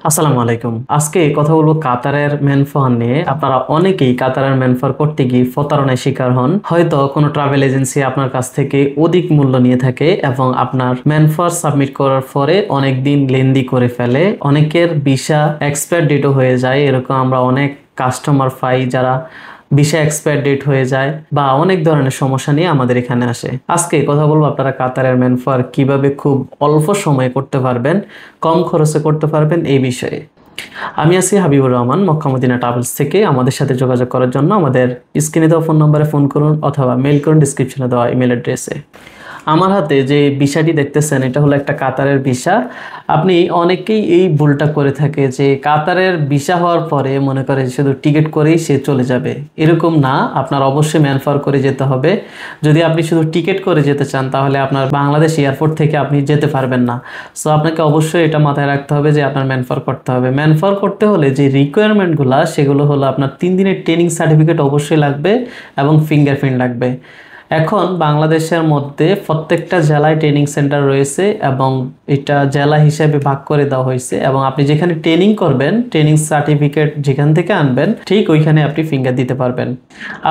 আসসালামু আলাইকুম। আজকে কথা বলবো কাতারের ম্যানপাওয়ার নিয়ে। আপনারা অনেকেই কাতারের ম্যানপাওয়ার করতে গিয়ে প্রতারণার শিকার হন। হয়তো কোনো ট্রাভেল এজেন্সি আপনার কাছ থেকে অধিক মূল্য নিয়ে থাকে এবং আপনার ম্যানপাওয়ার সাবমিট করার পরে অনেক দিন লেন্দি করে ফেলে। অনেকের ভিসা এক্সপায়ার ডেটও হয়ে যায়। এরকম আমরা অনেক কাস্টমার পাই যারা ভিসা এক্সপায়ার ডেট হয়ে যায় বা অনেক ধরনের সমস্যা নিয়ে আমাদের এখানে আসে। আজকে কথা বলবো আপনারা কাতারের ম্যানপাওয়ার কিভাবে খুব অল্প সময়ে করতে পারবেন, কম খরচে করতে পারবেন এই বিষয়ে। আমি আছি Habibur Rahman, Mecca Medina travels থেকে। আমাদের সাথে যোগাযোগ করার জন্য আমাদের স্ক্রিনে দেওয়া ফোন নম্বরে ফোন করুন অথবা মেইল করুন ডিসক্রিপশনে দেওয়া ইমেল অ্যাড্রেসে। আমার হাতে যে ভিসাটি দেখতেছেন এটা হলো একটা কাতারের ভিসা। আপনি অনেকেই এই ভুলটা করে থাকে যে কাতারের ভিসা হওয়ার পরে মনে করে শুধু টিকিট করেই সে চলে যাবে। এরকম না, আপনার অবশ্যই ম্যানপাওয়ার করে যেতে হবে। যদি আপনি শুধু টিকিট করে যেতে চান তাহলে আপনার বাংলাদেশ এয়ারপোর্ট থেকে আপনি যেতে পারবেন না। সো আপনাকে অবশ্যই এটা মাথায় রাখতে হবে যে আপনার ম্যানপাওয়ার করতে হবে। ম্যানপাওয়ার করতে হলে যে রিকোয়ারমেন্টগুলো সেগুলো হলো আপনার 3 দিনের ট্রেনিং সার্টিফিকেট অবশ্যই লাগবে এবং ফিঙ্গারপ্রিন্ট লাগবে। এখন বাংলাদেশের মধ্যে প্রত্যেকটা জেলায় ট্রেনিং সেন্টার রয়েছে এবং এটা জেলা হিসেবে ভাগ করে দেওয়া হয়েছে এবং আপনি যেখানে ট্রেনিং করবেন ট্রেনিং সার্টিফিকেট যেখান থেকে আনবেন ঠিক ওইখানে আপনি ফিঙ্গার দিতে পারবেন।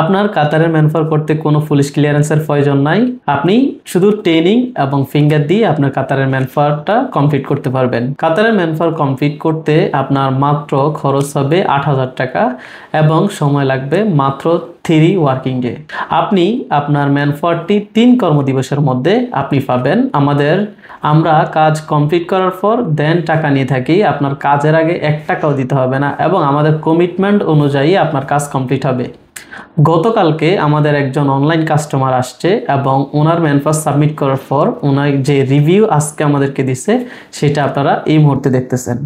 আপনার কাতারের ম্যানপাওয়ার করতে কোনো পুলিশ ক্লিয়ারেন্সের প্রয়োজন নাই। আপনি শুধু ট্রেনিং এবং ফিঙ্গার দিয়ে আপনার কাতারের ম্যানপাওয়ারটা কমপ্লিট করতে পারবেন। কাতারের ম্যানপাওয়ার কমপ্লিট করতে আপনার মাত্র খরচ হবে 8,000 টাকা এবং সময় লাগবে মাত্র 3 ওয়ার্কিং ডে। আপনি আপনার ম্যানপাওয়ারটি 3 কর্মদিবসের মধ্যে আপনি পাবেন। আমরা কাজ কমপ্লিট করার পর দেন টাকা নিয়ে থাকি। আপনার কাজের আগে 1 টাকাও দিতে হবে না এবং আমাদের কমিটমেন্ট অনুযায়ী আপনার কাজ কমপ্লিট হবে। গতকালকে আমাদের একজন অনলাইন কাস্টমার আসছে এবং ওনার ম্যানপাওয়ার সাবমিট করার পর ওনার যে রিভিউ আজকে আমাদেরকে দিছে সেটা আপনারা এই মুহূর্তে দেখতেছেন।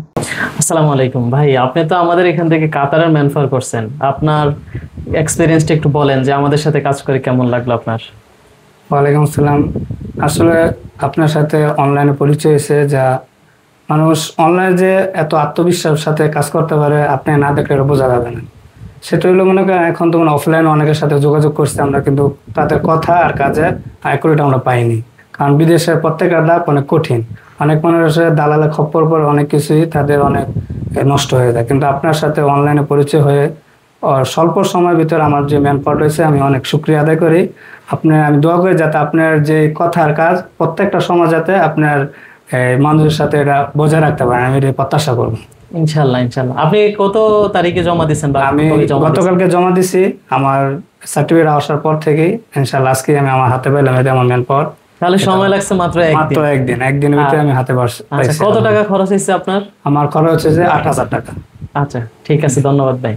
আসসালামু আলাইকুম ভাই, আপনি তো আমাদের এখান থেকে কাতারের ম্যানপাওয়ার করছেন। আপনার এক্সপিরিয়েন্সটা একটু বলেন যে আমাদের সাথে কাজ করে কেমন লাগলো আপনার? ওয়ালাইকুম আসসালাম। আসলে আপনার সাথে অনলাইনে পরিচয় হয়েছে, যা মানুষ অনলাইনে যে এত আত্মবিশ্বাসের সাথে কাজ করতে পারে আপনি না দেখলে এটা বোঝা যাবে না। সেটা হইলো মনে করেন এখন তো অফলাইনে অনেকের সাথে যোগাযোগ করছি আমরা, কিন্তু তাদের কথা আর কাজে অ্যাকুরেট আমরা পাইনি। কারণ বিদেশের প্রত্যেকটা ধাপ অনেক কঠিন। অনেক মানুষের দালালের খপ্পর পর অনেক কিছুই তাদের অনেক নষ্ট হয়ে যায়, কিন্তু আপনার সাথে অনলাইনে পরিচয় হয়ে স্বল্প সময়ের ভিতরে আমার যে ম্যানপাওয়ার রয়েছে আমি অনেক শুকরিয়া আদায় করি। আমি দোয়া করি যাতে আপনার যে কথার কাজ প্রত্যেকটা সময় যাতে আপনার মানুষের সাথে এটা বজায় রাখতে পারেন, আমি এটা প্রত্যাশা করবো। ইনশাল্লাহ ইনশাল্লাহ। আপনি কত তারিখে জমা দিয়েছেন? আমি গতকালকে জমা দিছি। আমার সার্টিফিকেট আসার পর থেকেই ইনশাল্লাহ আজকে আমি আমার হাতে পেলাম এটা আমার ম্যানপাওয়ার। তাহলে সময় লাগছে মাত্র একদিনের ভিতরে আমি হাতে পাইছি। কত টাকা খরচ হয়েছে আপনার? আমার খরচ হচ্ছে যে 8,000 টাকা। আচ্ছা ঠিক আছে, ধন্যবাদ ভাই।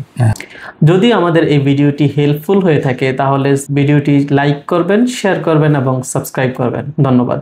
যদি আমাদের এই ভিডিওটি হেল্পফুল হয়ে থাকে তাহলে ভিডিওটি লাইক করবেন, শেয়ার করবেন এবং সাবস্ক্রাইব করবেন। ধন্যবাদ।